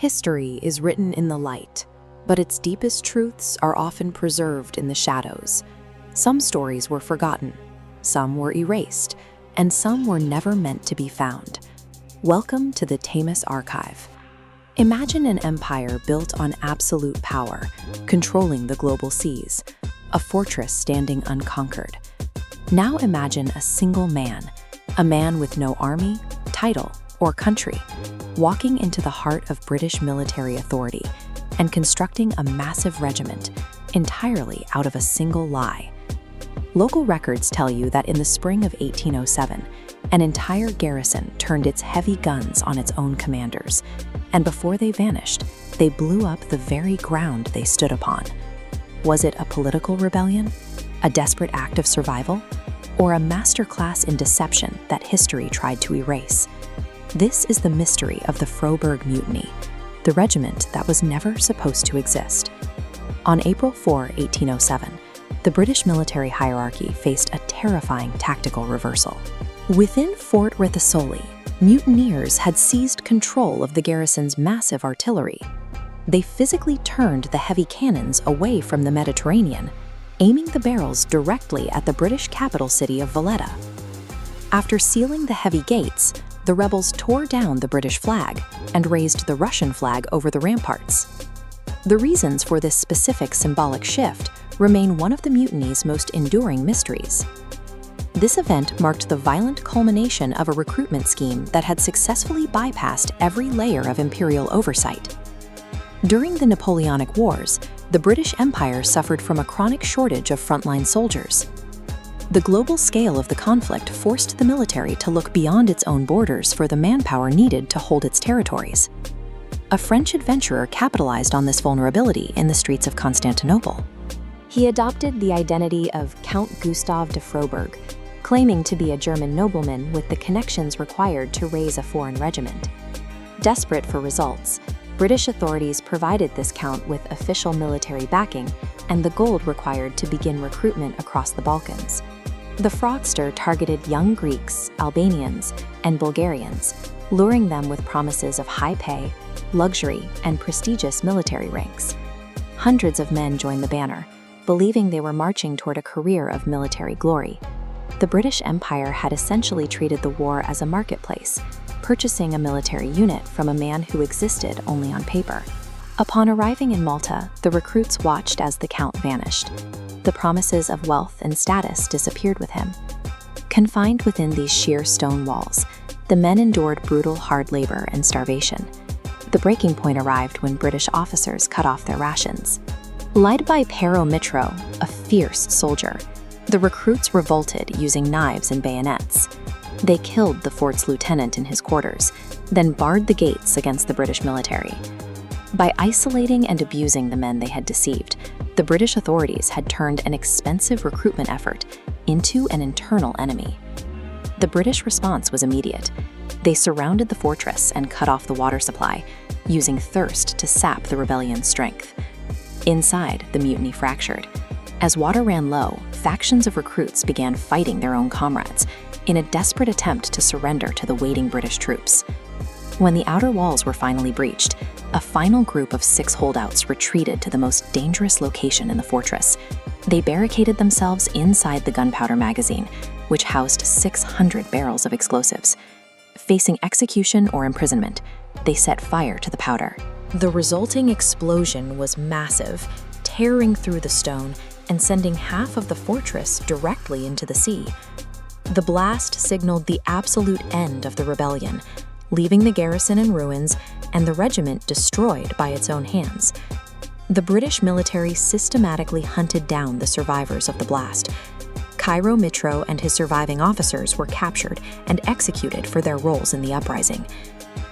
History is written in the light, but its deepest truths are often preserved in the shadows. Some stories were forgotten, some were erased, and some were never meant to be found. Welcome to the Tamas Archive. Imagine an empire built on absolute power, controlling the global seas, a fortress standing unconquered. Now imagine a single man, a man with no army, title, or country, walking into the heart of British military authority and constructing a massive regiment entirely out of a single lie. Local records tell you that in the spring of 1807, an entire garrison turned its heavy guns on its own commanders, and before they vanished, they blew up the very ground they stood upon. Was it a political rebellion, a desperate act of survival, or a masterclass in deception that history tried to erase? This is the mystery of the Froberg Mutiny, the regiment that was never supposed to exist. On April 4, 1807, the British military hierarchy faced a terrifying tactical reversal. Within Fort Ricasoli, mutineers had seized control of the garrison's massive artillery. They physically turned the heavy cannons away from the Mediterranean, aiming the barrels directly at the British capital city of Valletta. After sealing the heavy gates, the rebels tore down the British flag and raised the Russian flag over the ramparts. The reasons for this specific symbolic shift remain one of the mutiny's most enduring mysteries. This event marked the violent culmination of a recruitment scheme that had successfully bypassed every layer of imperial oversight. During the Napoleonic Wars, the British Empire suffered from a chronic shortage of frontline soldiers. The global scale of the conflict forced the military to look beyond its own borders for the manpower needed to hold its territories. A French adventurer capitalized on this vulnerability in the streets of Constantinople. He adopted the identity of Count Gustav de Froberg, claiming to be a German nobleman with the connections required to raise a foreign regiment. Desperate for results, British authorities provided this count with official military backing and the gold required to begin recruitment across the Balkans. The fraudster targeted young Greeks, Albanians, and Bulgarians, luring them with promises of high pay, luxury, and prestigious military ranks. Hundreds of men joined the banner, believing they were marching toward a career of military glory. The British Empire had essentially treated the war as a marketplace, purchasing a military unit from a man who existed only on paper. Upon arriving in Malta, the recruits watched as the count vanished. The promises of wealth and status disappeared with him. Confined within these sheer stone walls, the men endured brutal hard labor and starvation. The breaking point arrived when British officers cut off their rations. Led by Pero Mitro, a fierce soldier, the recruits revolted using knives and bayonets. They killed the fort's lieutenant in his quarters, then barred the gates against the British military. By isolating and abusing the men they had deceived, the British authorities had turned an expensive recruitment effort into an internal enemy. The British response was immediate. They surrounded the fortress and cut off the water supply, using thirst to sap the rebellion's strength. Inside, the mutiny fractured. As water ran low, factions of recruits began fighting their own comrades in a desperate attempt to surrender to the waiting British troops. When the outer walls were finally breached, a final group of 6 holdouts retreated to the most dangerous location in the fortress. They barricaded themselves inside the gunpowder magazine, which housed 600 barrels of explosives. Facing execution or imprisonment, they set fire to the powder. The resulting explosion was massive, tearing through the stone and sending half of the fortress directly into the sea. The blast signaled the absolute end of the rebellion, leaving the garrison in ruins and the regiment destroyed by its own hands. The British military systematically hunted down the survivors of the blast. Cairo Mitro and his surviving officers were captured and executed for their roles in the uprising.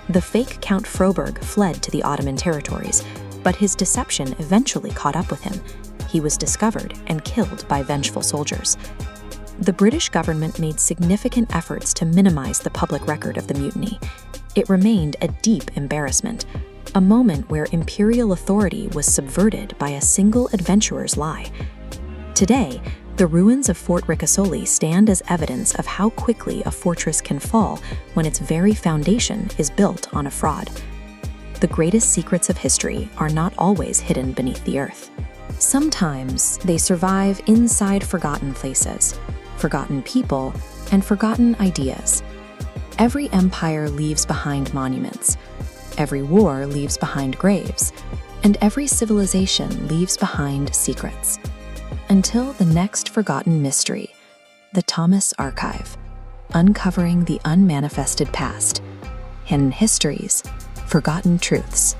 The fake Count Froberg fled to the Ottoman territories, but his deception eventually caught up with him. He was discovered and killed by vengeful soldiers. The British government made significant efforts to minimize the public record of the mutiny. It remained a deep embarrassment, a moment where imperial authority was subverted by a single adventurer's lie. Today, the ruins of Fort Ricasoli stand as evidence of how quickly a fortress can fall when its very foundation is built on a fraud. the greatest secrets of history are not always hidden beneath the earth. Sometimes they survive inside forgotten places, forgotten people, and forgotten ideas. Every empire leaves behind monuments, every war leaves behind graves, and every civilization leaves behind secrets. Until the next forgotten mystery, the Tamas Archive, uncovering the unmanifested past, hidden histories, forgotten truths.